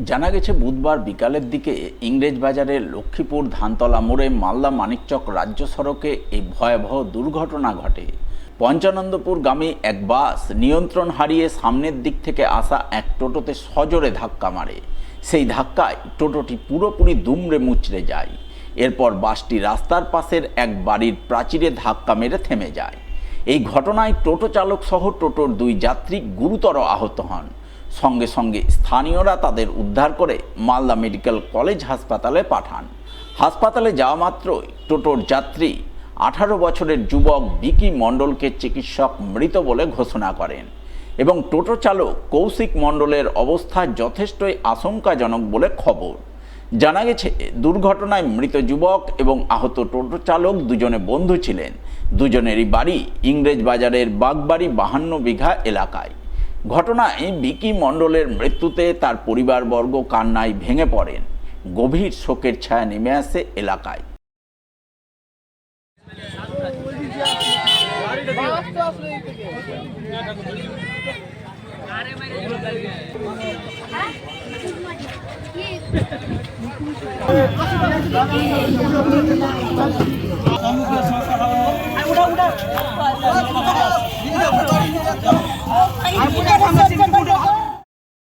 জানা গেছে বুধবার বিকালের দিকে ইংরেজবাজারের লক্ষ্মীপুর ধানতলা মোড়ে মালদা মানিকচক রাজ্য সড়কে এই ভয়াবহ দুর্ঘটনা ঘটে। পঞ্চানন্দপুরগামী এক বাস নিয়ন্ত্রণ হারিয়ে সামনের দিক থেকে আসা এক টোটোতে সজোরে ধাক্কা মারে। সেই ধাক্কায় টোটোটি পুরোপুরি দুমড়ে মুচড়ে যায়। এরপর বাসটি রাস্তার পাশের এক বাড়ির প্রাচীরে ধাক্কা মেরে থেমে যায়। এই ঘটনায় টোটো চালক সহ টোটোর দুই যাত্রী গুরুতর আহত হন। সঙ্গে সঙ্গে স্থানীয়রা তাদের উদ্ধার করে মালদা মেডিকেল কলেজ হাসপাতালে পাঠান। হাসপাতালে যাওয়া মাত্রই টোটোর যাত্রী 18 বছরের যুবক বিকি মণ্ডলকে চিকিৎসক মৃত বলে ঘোষণা করেন এবং টোটো চালক কৌশিক মণ্ডলের অবস্থা যথেষ্টই আশঙ্কাজনক বলে খবর। জানা গেছে দুর্ঘটনায় মৃত যুবক এবং আহত টোটো চালক দুজনে বন্ধু ছিলেন। দুজনেরই বাড়ি ইংরেজবাজারের বাগবাড়ি 52 বিঘা এলাকায়। ঘটনায় বিকি মণ্ডলের মৃত্যুতে তার পরিবারবর্গ কান্নায় ভেঙে পড়েন। গভীর শোকের ছায়া নেমে আসে এলাকায়।